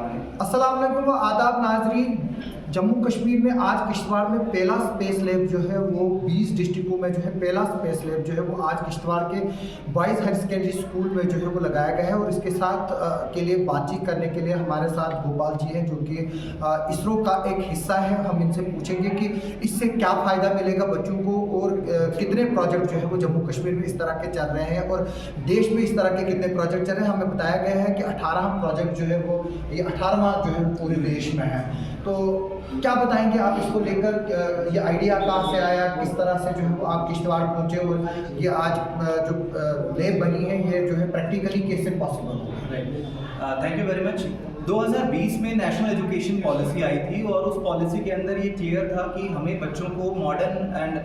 है। अस्सलाम वालेकुम, आदाब नाजरीन। जम्मू कश्मीर में आज किश्तवाड़ में पहला स्पेस लैब जो है वो 20 डिस्ट्रिक्टों में जो है पहला स्पेस लैब जो है वो आज किश्तवाड़ के बॉयज़ हायर सेकेंडरी स्कूल में जो है वो लगाया गया है। और इसके साथ के लिए बातचीत करने के लिए हमारे साथ गोपाल जी हैं, जो कि इसरो का एक हिस्सा है। हम इनसे पूछेंगे कि इससे क्या फ़ायदा मिलेगा बच्चों को और कितने प्रोजेक्ट जो है वो जम्मू कश्मीर में इस तरह के चल रहे हैं और देश में इस तरह के कितने प्रोजेक्ट चल रहे हैं। हमें बताया गया है कि 18 प्रोजेक्ट जो है वो ये 18वां जो है पूरे देश में है। तो क्या बताएंगे आप इसको लेकर, ये आइडिया कहाँ से आया, किस तरह से जो है वो आप किश्तवाड़ पहुँचे और ये आज जो लैब बनी है ये जो है प्रैक्टिकली कैसे पॉसिबल हो? Thank you very much. 2020 में नेशनल एजुकेशन पॉलिसी आई थी और उस पॉलिसी के अंदर ये क्लियर था कि हमें बच्चों को modern and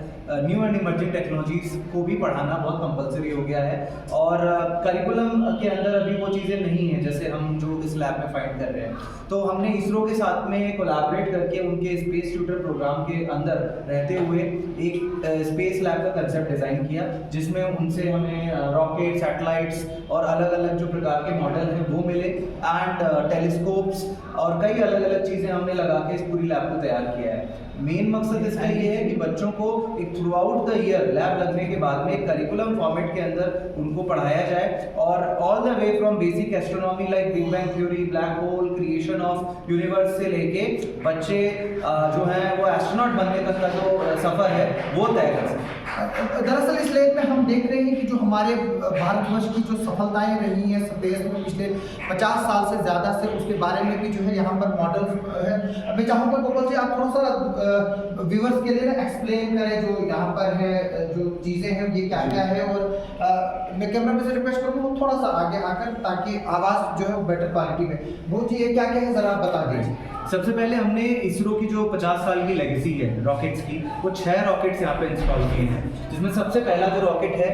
new and emerging technologies को भी पढ़ाना बहुत कंपलसरी हो गया है। और करिकुलम के अंदर अभी वो चीज़ें नहीं हैं जैसे हम जो इस लैब में फाइंड कर रहे हैं। तो हमने इसरो के साथ में कोलैबोरेट करके उनके स्पेस ट्यूटर प्रोग्राम के अंदर रहते हुए एक स्पेस लैब का कंसेप्ट डिज़ाइन किया, जिसमें उनसे हमें रॉकेट, सैटेलाइट्स और अलग अलग जो प्रकार के मॉडल हैं वो मिले एंड टेलीस्कोप्स और कई अलग अलग चीज़ें हमने लगा के इस पूरी लैब को तैयार किया है। मेन मकसद इसका ये है कि बच्चों को एक through out the year lab लगने के बाद में एक करिकुलम फॉर्मेट के अंदर उनको पढ़ाया जाए और all the way from basic astronomy like big bang theory, black hole, creation of universe से लेके बच्चे जो हैं वो एस्ट्रोनॉट बनने तक का जो सफ़र है वो तय कर सकें। दरअसल इस लेख में हम देख रहे हैं कि जो हमारे भारतवर्ष की जो सफलताएं रही हैं स्पेस में पिछले 50 साल से ज़्यादा से, उसके बारे में भी जो है यहाँ पर मॉडल है। मैं चाहूँगा गोपाल जी आप थोड़ा सा व्यूअर्स के लिए ना एक्सप्लेन करें जो यहाँ पर है, जो चीज़ें हैं ये क्या क्या है। और मैं कैमरा में से रिक्वेस्ट करूँगा थोड़ा सा आगे आकर ताकि आवाज़ जो है वो बेटर क्वालिटी में वो जी ये क्या क्या है ज़रा आप बता दीजिए। सबसे पहले हमने इसरो की जो 50 साल की लेगेसी है रॉकेट्स की, वो 6 रॉकेट्स यहाँ पे इंस्टॉल किए हैं, जिसमें सबसे पहला जो रॉकेट है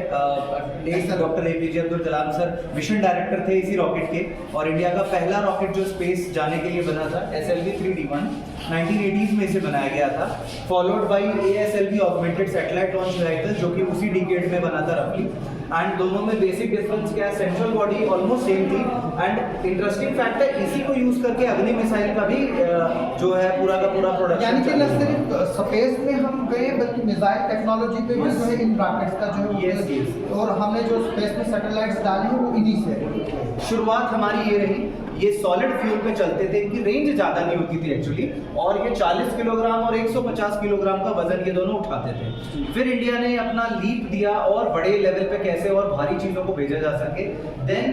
doctor APJ Abdul Kalam sir mission director थे इसी रॉकेट के। और इंडिया का पहला रॉकेट जो स्पेस जाने के लिए बना था SLV-3D1 1980s में इसे बनाया गया था, followed by ASLV augmented satellite launch vehicle जो कि उसी डिकेड में बना था रफली। एंड दोनों में बेसिक डिफरेंस क्या है, सेंट्रल बॉडी ऑलमोस्ट सेम थी। एंड इंटरेस्टिंग फैक्ट है इसी को यूज करके अग्नि मिसाइल का भी जो है पूरा का पूरा प्रोडक्शन, यानी कि न सिर्फ स्पेस में हम गए बल्कि मिसाइल टेक्नोलॉजी पे भी जो है इन रॉकेट्स का जो है और हमने जो स्पेस में सैटेलाइट्स डाले हैं वो इन्हीं से शुरुआत हमारी ये रही। ये सॉलिड फ्यूल पे चलते थे, इनकी रेंज ज़्यादा नहीं होती थी एक्चुअली, और ये 40 किलोग्राम और 150 किलोग्राम का वजन ये दोनों उठाते थे। फिर इंडिया ने अपना लीप दिया और बड़े लेवल पे कैसे और भारी चीज़ों को भेजा जा सके। देन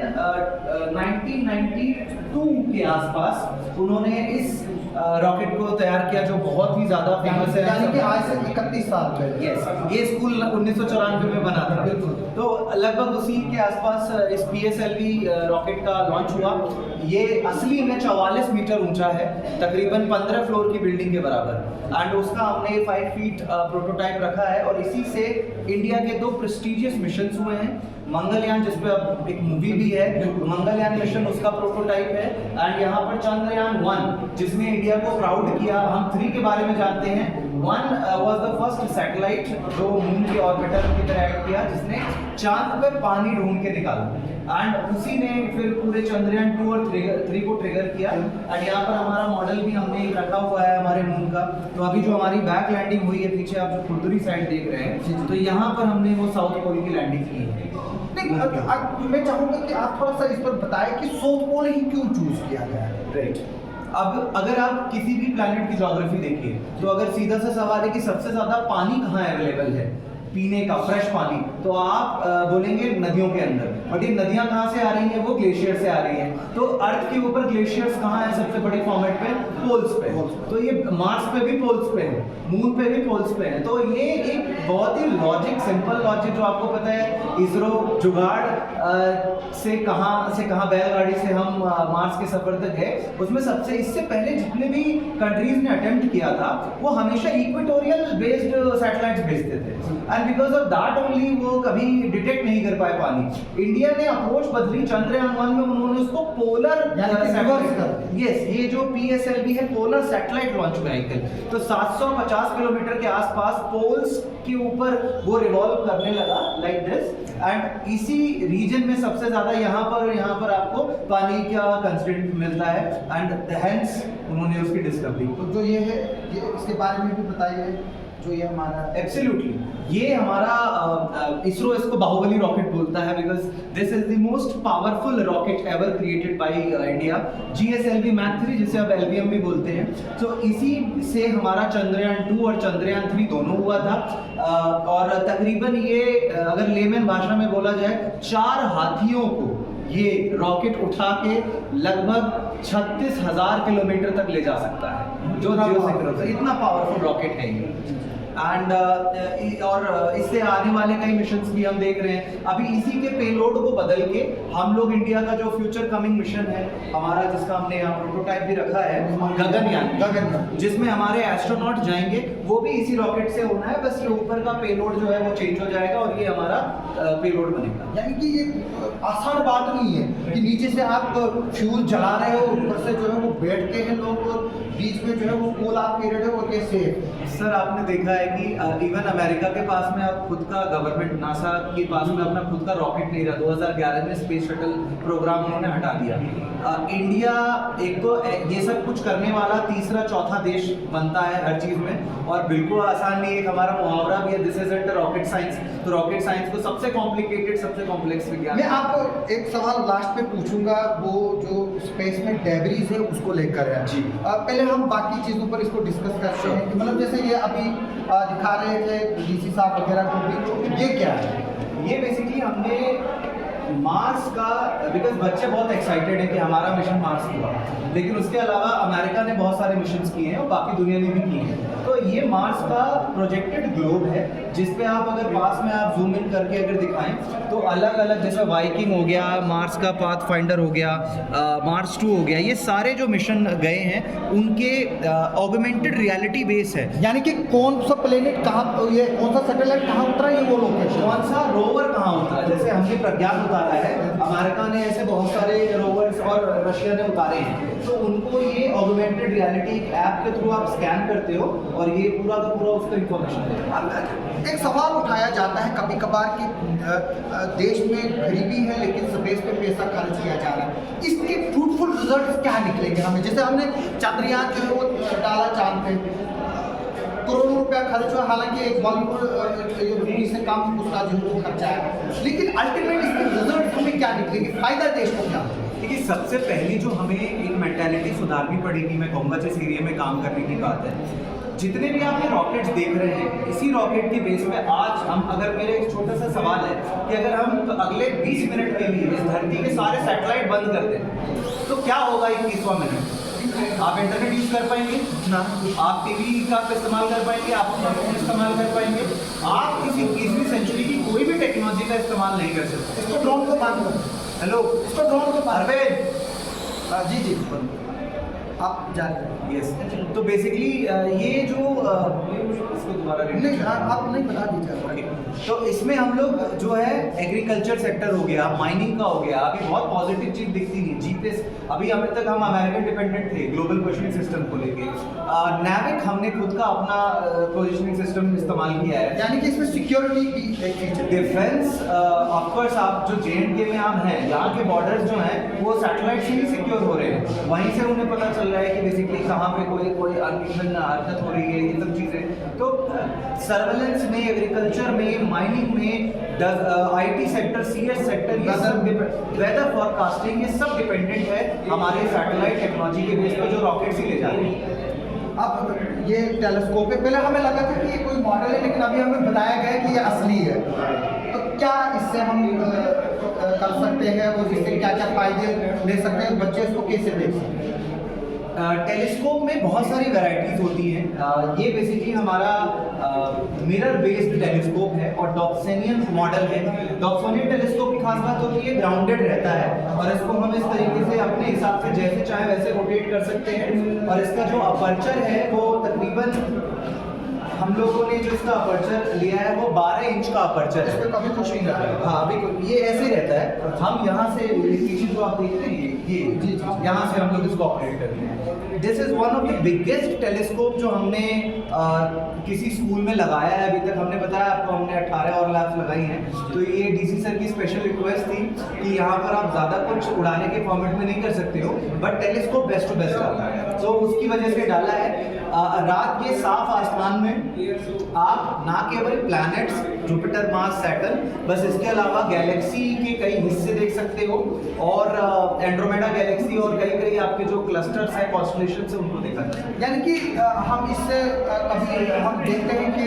1992 के आसपास उन्होंने इस रॉकेट को तैयार किया जो बहुत ही ज़्यादा फेमस है, यानी कि आज से 31 साल पहले। यस, ये स्कूल 1994 में बना था। तो लगभग उसी के आसपास इस PSLV रॉकेट का लॉन्च हुआ। ये असली में 44 मीटर ऊंचा है, तकरीबन 15 फ्लोर की बिल्डिंग के बराबर। एंड उसका हमने 5 फीट प्रोटोटाइप रखा है और इसी से इंडिया के 2 प्रेस्टिजियस मिशन हुए हैं। मंगलयान, जिस पे अब एक मूवी भी है, मंगलयान मिशन उसका प्रोटोटाइप है। एंड यहाँ पर चंद्रयान 1 जिसने इंडिया को प्राउड किया। हम 3 के बारे में जानते हैं। 1 वाज द फर्स्ट सैटेलाइट जो मून के ऑर्बिटर की तरह एक्ट किया, जिसने चांद पे पानी ढूंढ के निकाला। एंड उसी ने फिर पूरे चंद्रयान 2 और 3 को ट्रिगर किया। एंड यहाँ पर हमारा मॉडल भी हमने रखा हुआ है हमारे मून का। तो अभी जो हमारी बैक लैंडिंग हुई है, पीछे आप जो खुरदुरी साइड देख रहे हैं, तो यहाँ पर हमने वो साउथ पोल की लैंडिंग की है। मैं चाहूंगा कि आप थोड़ा सा इस पर बताएं कि साउथ पोल ही क्यों चूज किया गया है। राइट। अब अगर आप किसी भी प्लैनेट की ज्योग्राफी देखिए तो अगर सीधा सा सवाल है कि सबसे ज्यादा पानी कहाँ अवेलेबल है पीने का, फ्रेश पानी, तो आप बोलेंगे नदियों के अंदर। बट ये नदियाँ कहाँ से आ रही हैं? वो ग्लेशियर से आ रही हैं। तो अर्थ के ऊपर ग्लेशियर्स कहाँ है सबसे बड़े फॉर्मेट पे? पोल्स पे। तो ये मार्स पे भी पोल्स पे है, मून पे भी पोल्स पे है। तो ये एक बहुत ही लॉजिक, सिंपल लॉजिक जो आपको पता है, इसरो जुगाड़ से कहाँ बैलगाड़ी से हम मार्स के सफर तक है। उसमें सबसे इससे पहले जितने भी कंट्रीज ने अटेम्प्ट किया था वो हमेशा इक्वेटोरियल बेस्ड सैटेलाइट्स भेजते थे। And because of that only वो कभी डिटेक्ट नहीं कर पाए पानी। इंडिया ने अप्रोच बदली चंद्रयान-1 में, उन्होंने उसको पोलर यस, ये जो PSLV है पोलर सैटेलाइट लॉन्च व्हीकल, तो 750 किलोमीटर के आसपास पोल्स के ऊपर वो रिवॉल्व करने लगा लाइक दिस, एंड इसी रीजन में सबसे ज्यादा यहाँ पर आपको पानी का कंस्टेंट मिलता है, एंड हेंस उन्होंने उसकी डिस्कवरी। तो जो ये है, ये इसके बारे में भी बताइए, जो ये हमारा एब्सोल्युटली ये हमारा इसरो इसको बाहुबली रॉकेट बोलता है, because this is the most powerful rocket ever created by India, GSLV Mach 3 जिसे अब LVM भी बोलते हैं। तो इसी से हमारा चंद्रयान 2 और चंद्रयान 3 दोनों हुआ था, और तकरीबन ये अगर लेमन भाषा में बोला जाए 4 हाथियों को ये रॉकेट उठा के लगभग 36,000 किलोमीटर तक ले जा सकता है, जो इतना पावरफुल रॉकेट है ये। एंड और इससे आने वाले कई मिशंस भी हम देख रहे हैं। अभी इसी के पेलोड को बदल के हम लोग इंडिया का जो फ्यूचर कमिंग मिशन है हमारा, जिसका हमने यहाँ प्रोटोटाइप भी रखा है, गगनयान, जिसमें हमारे एस्ट्रोनॉट जाएंगे, वो भी इसी रॉकेट से होना है, बस ये ऊपर का पेलोड जो है वो चेंज हो जाएगा और ये हमारा पेलोड बनेगा। यानी कि ये आसान बात नहीं है कि नीचे से आप फ्यूल जला रहे हो, ऊपर से जो है वो बैठते हैं लोग, और बीच में जो है वो पोल आप दे रहे हो, और कैसे? सर आपने देखा है कि इवन अमेरिका के पास में अब खुद का गवर्नमेंट, नासा के पास में अपना खुद का रॉकेट नहीं रहा, 2011 में स्पेस शटल प्रोग्राम उन्होंने हटा दिया। इंडिया एक तो ये सब कुछ करने वाला तीसरा चौथा देश बनता है हर चीज में, और बिल्कुल आसान नहीं। एक हमारा मुहावरा भी है, this is it rocket science, तो रॉकेट साइंस को सबसे कॉम्प्लिकेटेड, सबसे कॉम्प्लेक्स विज्ञान। मैं आपको एक सवाल लास्ट में पूछूंगा, वो जो स्पेस में डेब्रीज है उसको लेकर है जी। पहले हम बाकी चीज़ों पर इसको डिस्कस करते हैं कि मतलब जैसे ये अभी दिखा रहे थे DC साहब वगैरह को भी, ये क्या है? ये बेसिकली हमने मार्स का, बिकॉज बच्चे बहुत एक्साइटेड हैं कि हमारा मिशन मार्स हुआ, लेकिन उसके अलावा अमेरिका ने बहुत सारे मिशंस किए हैं और बाकी दुनिया ने भी किए हैं। तो ये मार्स का प्रोजेक्टेड ग्लोब है, जिस पे आप अगर पास में आप जूम इन करके अगर दिखाएं तो अलग अलग, जैसे वाइकिंग हो गया, मार्स का पाथ फाइंडर हो गया, मार्स 2 हो गया, ये सारे जो मिशन गए हैं उनके ऑगमेंटेड रियलिटी बेस है। यानी कि कौन सा प्लेनेट कहाँ, ये कौन सा सैटेलाइट कहाँ उतरा, ये वो लोकेशन, कौन सा रोवर कहाँ उतरा, जैसे हमने प्रज्ञान उतारा है, अमेरिका ने ऐसे बहुत सारे रोवर्स और रशिया ने उतारे हैं, तो उनको ये ऑगमेंटेड रियलिटी ऐप के थ्रू आप स्कैन करते हो और ये पूरा का पूरा उसका इंफॉर्मेशन देगा। एक सवाल उठाया जाता है कभी कभार कि देश में गरीबी है लेकिन स्पेस पे पैसा खर्च किया जा रहा है, इसके फ्रूटफुल रिजल्ट क्या निकलेंगे हमें? जैसे हमने चंद्रयान जो है वो डाला चांद पे, करोड़ों रुपया खर्च हुआ, हालांकि एक बॉलीवुड से कम उसका जो है वो खर्चा है, लेकिन अल्टीमेट इसके रिजल्ट हमें क्या निकलेंगे, फायदा देश को क्या? देखिए, सबसे पहली जो हमें एक मेंटालिटी सुधारनी पड़ेगी, मैं कहूँगा जिस एरिया में काम करने की बात है, जितने भी आप ये रॉकेट्स देख रहे हैं, इसी रॉकेट के बेस पे आज हम, अगर मेरे एक छोटा सा सवाल है कि अगर हम अगले 20 मिनट के लिए इस धरती के सारे सैटेलाइट बंद कर दें तो क्या होगा 21वां मिनट? आप इंटरनेट यूज कर पाएंगे ना, आप टीवी का इस्तेमाल कर पाएंगे, आप फोन इस्तेमाल कर पाएंगे, आप किसी 21वीं सेंचुरी की कोई भी टेक्नोलॉजी का इस्तेमाल नहीं कर सकते। इसको ड्रोन को बंद करो, हेलो, इसको ड्रोन को परवेज, जी आप जा रहे हैं। यस, तो बेसिकली ये जो इसको दोबारा नहीं, आप नहीं बता दीजिए। ओके, तो इसमें हम लोग जो है एग्रीकल्चर सेक्टर हो गया, माइनिंग का हो गया, अभी बहुत पॉजिटिव चीज दिखती है। जीपीएस, अभी अभी तक हम अमेरिकन डिपेंडेंट थे ग्लोबल पोजिशनिंग सिस्टम को लेके, नैविक हमने खुद का अपना पोजिशनिंग सिस्टम इस्तेमाल किया है, यानी कि इसमें सिक्योरिटी भी एक फीचर। डिफेंस, ऑफकोर्स आप जो JNK में हम हैं, यहाँ के बॉर्डर्स जो हैं वो सैटेलाइट से ही सिक्योर हो रहे हैं, वहीं से उन्हें पता चल रहा है कि बेसिकली कहाँ पे कोई अनइवन हरकत हो रही है, ये सब चीज़ें। तो सर्वेलेंस में, एग्रीकल्चर में, माइनिंग में, IT सेक्टर, CS सेक्टर, ये सब वेदर फॉरकास्टिंग, ये सब डिपेंडेंट है हमारे सैटेलाइट टेक्नोलॉजी के बेस पर जो रॉकेट्स ही ले जा रहे हैं। अब ये टेलीस्कोप है, पहले हमें लगा था कि ये कोई मॉडल है, लेकिन अभी हमें बताया गया कि ये असली है। तो क्या इससे हम कर सकते हैं और इससे क्या क्या फायदे ले सकते हैं, बच्चे इसको कैसे देख सकते हैं? टेलीस्कोप में बहुत सारी वैरायटीज होती हैं। ये बेसिकली हमारा मिरर बेस्ड टेलीस्कोप है और डॉप्सोनियन मॉडल है। डॉप्सोनियन टेलीस्कोप की खास बात होती है ग्राउंडेड रहता है और इसको हम इस तरीके से अपने हिसाब से जैसे चाहे वैसे रोटेट कर सकते हैं, और इसका जो अपर्चर है वो तकरीबन हम लोगों ने जो इसका अपर्चर लिया है वो 12 इंच का अपर्चर है। इसमें कभी कुछ नहीं रहता। हाँ अभी ये ऐसे ही रहता है। हम यहाँ से पीछे जो आप देख रहे हैं ये जी जी यहाँ से हम लोग इसको ऑपरेट करते हैं। This is one of the biggest telescope जो हमने किसी स्कूल में लगाया है अभी तक। हमने बताया आपको हमने 18 और लैब्स लगाई हैं। तो ये डीसी सर की स्पेशल रिक्वेस्ट थी कि यहाँ पर आप ज़्यादा कुछ उड़ाने के फॉर्मेट में नहीं कर सकते हो, but telescope best to best आता है, तो उसकी वजह से डाला है। रात के साफ आसमान में आप ना केवल प्लैनेट्स जुपिटर मार्स सैटर्न, बस इसके अलावा गैलेक्सी के कई हिस्से देख सकते हो और एंड्रोमेडा गैलेक्सी और कई कई आपके जो क्लस्टर्स हैं कॉन्स्टेलेशंस हैं उनको देखा जा सकता है। यानी कि हम इससे कभी हम देखते हैं कि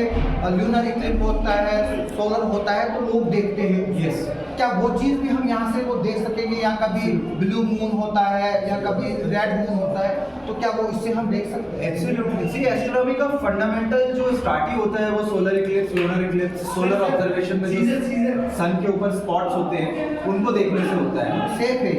ल्यूनर इक्लिप्स होता है, सोलर होता है, तो लोग देखते हैं। यस, क्या वो चीज़ भी हम यहाँ से वो देख सकेंगे, या कभी ब्लू मून होता है या कभी रेड मून होता है, तो क्या वो इससे हम देख सकते हैं? एब्सोल्युटली। सी एस्ट्रोनॉमी का फंडामेंटल जो स्टार्ट ही होता है वो solar Eclipse, lunar Eclipse, solar observation में जो सन के ऊपर स्पॉट्स होते हैं उनको देखने से होता है। सेफ है,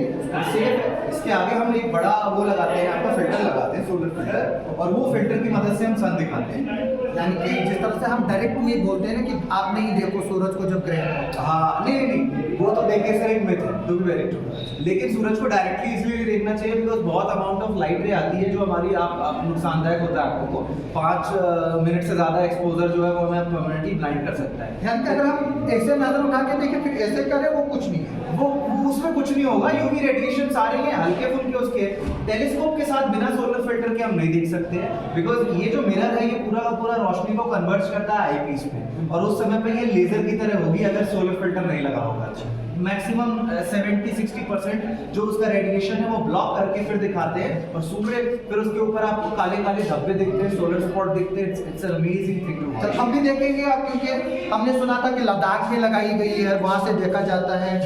सेफ है। इसके आगे हम एक बड़ा वो लगाते हैं, आपका फिल्टर लगाते हैं, सोलर फिल्टर, और वो फिल्टर की मदद से हम सन दिखाते हैं। यानी कि जिस तरह से हम डायरेक्ट नहीं बोलते हैं ना कि आप नहीं देखो सूरज को जब ग्रहण होता है। हाँ नहीं, वो तो देखे सर एक मिथ है, टू बी वेरी ट्रू। लेकिन सूरज को डायरेक्टली इसलिए देखना चाहिए बिकॉज बहुत अमाउंट ऑफ लाइट रे आती है जो हमारी आप नुकसानदायक होता है आपको। 5 मिनट से ज़्यादा एक्सपोजर जो है वो हमें परमानेंटली ब्लाइंड कर सकता है। यानी कि अगर हम ऐसे नजर उठा के देखें फिर ऐसे करें, वो कुछ नहीं है, वो उसमें कुछ नहीं होगा। यूवी रेडिएशन सारे हैं हल्के फुल्के उसके। टेलीस्कोप के साथ बिना सोलर फिल्टर के हम नहीं देख सकते हैं बिकॉज ये जो मिरर है ये पूरा का पूरा रोशनी को कन्वर्ट करता है आईपीस में, और उस समय पे ये लेजर की तरह होगी अगर सोलर फिल्टर नहीं लगा होगा। अच्छा, मैक्सिमम 70-60% जो उसका रेडिएशन है वो ब्लॉक करके फिर दिखाते हैं, और सूर्य फिर उसके ऊपर आपको काले काले धब्बे दिखते हैं, सोलर स्पॉट दिखते हैं। It's an amazing thing to watch. हम भी देखेंगे आप, क्योंकि हमने सुना था कि लद्दाख में लगाई गई है, वहाँ से देखा जाता है।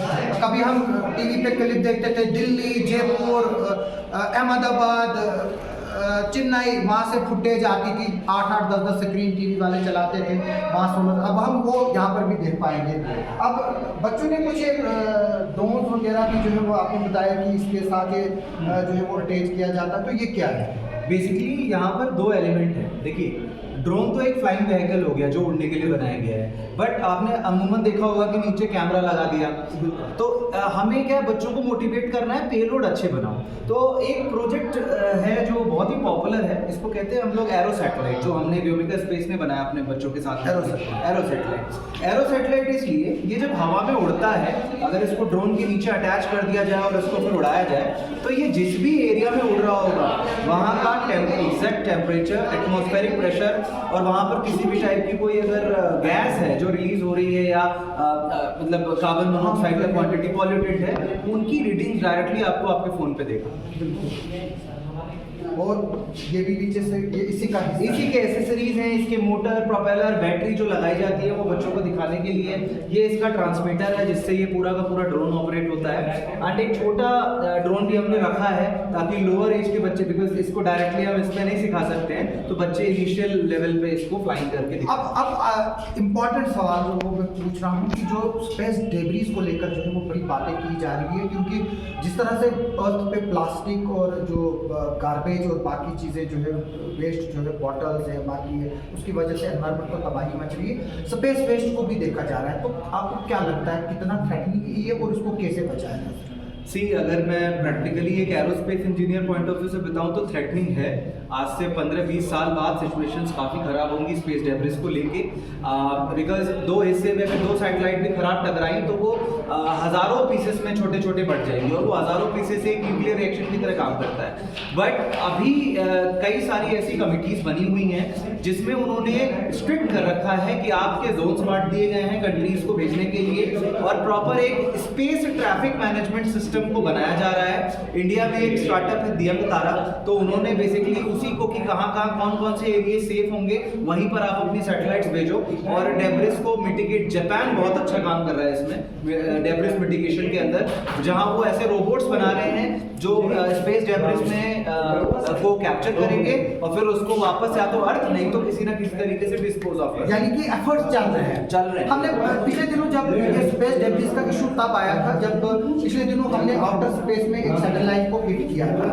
कभी हम टीवी पे क्लिप देखते थे, दिल्ली, जयपुर, अहमदाबाद, चेन्नई, वहाँ से फुटेज आती थी, 8-8, 10-10 स्क्रीन टीवी वाले चलाते थे वहाँ सोलर। अब हम वो यहाँ पर भी देख पाएंगे। अब बच्चों ने कुछ ड्रोन वगैरह भी जो है वो आपने बताया कि इसके साथ ये जो है वो अटैच किया जाता है, तो ये क्या है? बेसिकली यहाँ पर 2 एलिमेंट हैं। देखिए, ड्रोन तो एक फ्लाइंग व्हीकल हो गया जो उड़ने के लिए बनाया गया है, बट आपने अमूमन देखा होगा कि नीचे कैमरा लगा दिया। तो हमें क्या बच्चों को मोटिवेट करना है, पेलोड अच्छे बनाओ। तो एक प्रोजेक्ट है जो बहुत ही पॉपुलर है, इसको कहते हैं हम लोग एरो सैटेलाइट, जो हमने व्योमिका स्पेस में बनाया अपने बच्चों के साथ। एरो सैटेलाइट इसलिए ये जब हवा में उड़ता है, अगर इसको ड्रोन के नीचे अटैच कर दिया जाए और इसको फिर उड़ाया जाए, तो ये जिस भी एरिया में उड़ रहा होगा वहाँ का एग्जैक्ट टेम्परेचर, एटमॉस्फेरिक प्रेशर, और वहाँ पर किसी भी टाइप की कोई अगर गैस है जो रिलीज हो रही है या मतलब कार्बन मोनोऑक्साइड का क्वांटिटी पॉल्यूटेड है, उनकी रीडिंग डायरेक्टली आपको आपके फोन पे देगा। और ये भी नीचे से ये इसी का हिस्सा इसी के एसेसरीज हैं, इसके मोटर, प्रोपेलर, बैटरी जो लगाई जाती है वो बच्चों को दिखाने के लिए। ये इसका ट्रांसमीटर है जिससे ये पूरा का पूरा ड्रोन ऑपरेट होता है। एंड एक छोटा ड्रोन भी हमने रखा है ताकि लोअर एज के बच्चे, बिकॉज इसको डायरेक्टली हम इसमें नहीं सिखा सकते हैं, तो बच्चे इनिशियल लेवल पे इसको फ्लाइंग करके अब इम्पॉर्टेंट सवाल जो मैं पूछ रहा हूँ कि जो स्पेस डेब्रीज को लेकर जो है वो बड़ी बातें की जा रही है, क्योंकि जिस तरह से अर्थ पे प्लास्टिक और जो गार्बेज और बाकी चीज़ें जो है वेस्ट जो है बॉटल्स है बाकी है, उसकी वजह से एनवायरनमेंट को तबाही मच रही है। स्पेस वेस्ट को भी देखा जा रहा है, तो आपको क्या लगता है कितना थ्रेटनिंग है और इसको कैसे बचाया जा सकता है? सी, अगर मैं प्रैक्टिकली एक aerospace engineer point of view से बताऊं तो थ्रेटनिंग है। आज से 15-20 साल बाद सिचुएशंस काफ़ी ख़राब होंगी स्पेस डेब्रिस को लेके, बिकॉज 2 हिस्से में अगर 2 सैटेलाइट भी खराब टकराई तो वो हज़ारों पीसेस में छोटे छोटे बढ़ जाएंगे, और वो हज़ारों पीसेस एक न्यूक्लियर रिएक्शन की तरह काम करता है। बट अभी कई सारी ऐसी कमिटीज़ बनी हुई हैं जिसमें उन्होंने स्ट्रिक्ट कर रखा है कि आपके जोन्स बांट दिए गए हैं कंट्रीज़ को भेजने के लिए, और प्रॉपर एक स्पेस ट्रैफिक मैनेजमेंट सिस्टम को बनाया जा रहा है। इंडिया में एक स्टार्टअप है दियंग तारा, तो उन्होंने बेसिकली उसी को कि कहाँ कौन कौन से एरिया सेफ होंगे वहीं पर आप अपनी सैटेलाइट्स भेजो, और डेब्रिस को मिटिगेट, जापान बहुत अच्छा काम कर रहा है इसमें डेब्रिस मिटिगेशन के अंदर, जहां वो ऐसे रोबोट्स बना रहे हैं जो स्पेस डेब्रिस में वो कैप्चर करेंगे और फिर उसको वापस या तो अर्थ नहीं तो किसी ना किसी तरीके से डिस्पोज ऑफ करेंगे। यानी कि एफर्ट्स चल रहे हैं। हमने पिछले दिनों जब ये स्पेस डेब्रिस का इशू तब आया था जब पिछले दिनों हमने आउटर स्पेस में एक सैटेलाइट को हिट किया था,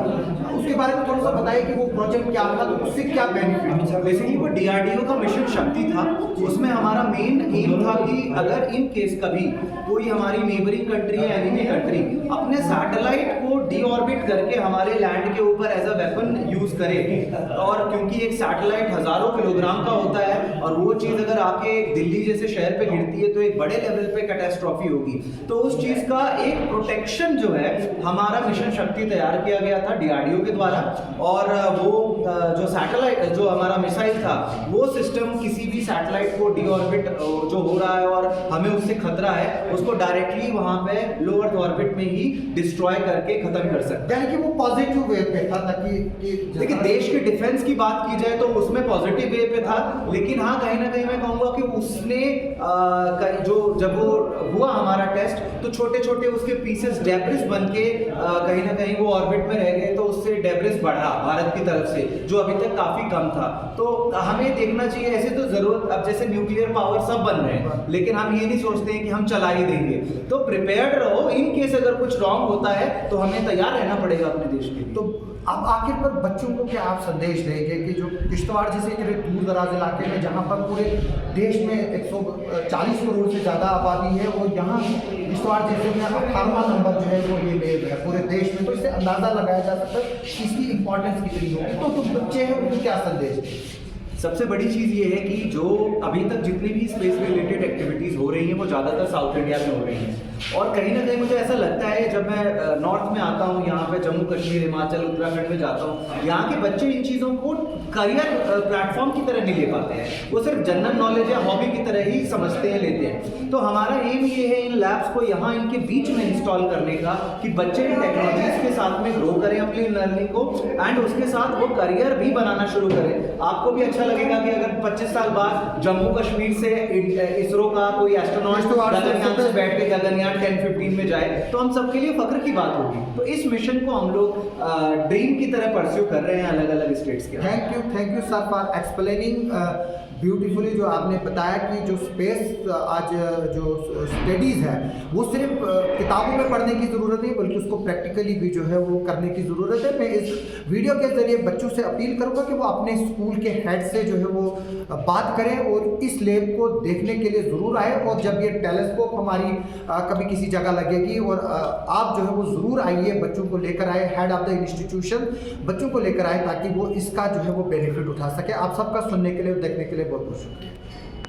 उसके बारे में थोड़ा सा बताइए कि वो प्रोजेक्ट क्या था, तो उससे क्या बेनिफिट। बेसिकली वो DRDO का मिशन शक्ति था, उसमें हमारा मेन एम था कि अगर इन केस कभी कोई हमारी नेबरिंग कंट्री या एनिमी कंट्री अपने सैटेलाइट को डीऑर्बिट करके हमारे लैंड के ऊपर एज अ वेपन यूज करे, और क्योंकि एक सैटेलाइट हजारों किलोग्राम का होता है और वो चीज अगर आके दिल्ली जैसे शहर पे गिरती है तो एक बड़े लेवल पे कैटास्ट्रॉफी होगी, तो उस चीज का एक प्रोटेक्शन जो है हमारा मिशन शक्ति तैयार किया गया था DRDO के द्वारा। और वो जो सैटेलाइट जो हमारा मिसाइल था वो सिस्टम किसी भी सैटेलाइट को डीऑर्बिट जो हो रहा है और हमें उससे खतरा है उसको डायरेक्टली वहां पे लो अर्थ ऑर्बिट में ही डिस्ट्रॉय करके खत्म कर सकते हैं। यानी कि वो पॉजिटिव वे पे था ताकि देखिए देश के डिफेंस की बात की जाए तो उसमें पॉजिटिव वे पे था, लेकिन हाँ कहीं ना कहीं मैं कहूँगा कि उसने जो जब वो हुआ हमारा टेस्ट तो छोटे छोटे उसके पीसेस डेब्रिस बन के कहीं ना कहीं वो ऑर्बिट में रह गए, तो उससे डेब्रिस बढ़ा भारत की तरफ से जो अभी तक काफी कम था। तो हमें देखना चाहिए, ऐसे तो जरूरत अब जैसे न्यूक्लियर पावर सब बन रहे हैं लेकिन हम ये नहीं सोचते हैं कि हम चला ही देंगे, तो प्रिपेयर्ड रहो, इन केस अगर कुछ रॉन्ग होता है तो हमें तैयार रहना पड़ेगा अपने देश के लिए। तो अब आखिर पर बच्चों को क्या आप संदेश देंगे कि जो किश्तवाड़ जैसे एक दूर दराज इलाके में जहाँ पर पूरे देश में 140 करोड़ से ज़्यादा आबादी है और यहाँ किश्तवाड़ जैसे में 18वां नंबर जो है वो ये लेब है पूरे देश में, तो इससे अंदाज़ा लगाया जा सकता है कि इसकी इंपॉर्टेंस कितनी होगी। तो जो बच्चे हैं उनको क्या संदेश। सबसे बड़ी चीज़ ये है कि जो अभी तक जितनी भी स्पेस रिलेटेड एक्टिविटीज़ हो रही हैं वो ज़्यादातर साउथ इंडिया में हो रही हैं, और कहीं ना कहीं मुझे ऐसा लगता है जब मैं नॉर्थ में आता हूँ, यहाँ पे जम्मू कश्मीर हिमाचल उत्तराखंड में जाता हूँ, यहाँ के बच्चे इन चीज़ों को करियर प्लेटफॉर्म की तरह नहीं ले पाते हैं, वो सिर्फ जनरल नॉलेज या हॉबी की तरह ही समझते हैं, लेते हैं। तो हमारा एम ये है इन लैब्स को यहाँ इनके बीच में इंस्टॉल करने का कि बच्चे इन टेक्नोलॉजीज के साथ में ग्रो करें अपनी लर्निंग को, एंड उसके साथ वो करियर भी बनाना शुरू करें। आपको भी अच्छा लगेगा कि अगर 25 साल बाद जम्मू कश्मीर से इसरो का कोई एस्ट्रोनॉट गगनयान से बैठ के गगनयान 10-15 में जाए तो हम सबके लिए फख्र की बात होगी। तो इस मिशन को हम लोग ड्रीम की तरह परस्यू कर रहे हैं अलग अलग स्टेट्स के। Thank you sir for explaining beautifully. जो आपने बताया कि जो स्पेस आज जो स्टडीज़ है वो सिर्फ किताबों में पढ़ने की ज़रूरत नहीं बल्कि उसको प्रैक्टिकली भी जो है वो करने की ज़रूरत है। मैं इस वीडियो के ज़रिए बच्चों से अपील करूँगा कि वो अपने स्कूल के हेड से जो है वो बात करें और इस लैब को देखने के लिए ज़रूर आए, और जब ये टेलीस्कोप हमारी कभी किसी जगह लगेगी और आप जो है वो ज़रूर आइए, बच्चों को लेकर आए, हेड ऑफ द इंस्टीट्यूशन बच्चों को लेकर आए ताकि वो इसका जो है वो बेनिफिट उठा सके। आप सबका सुनने के लिए देखने के लिए बहुत बहुत शुक्रिया।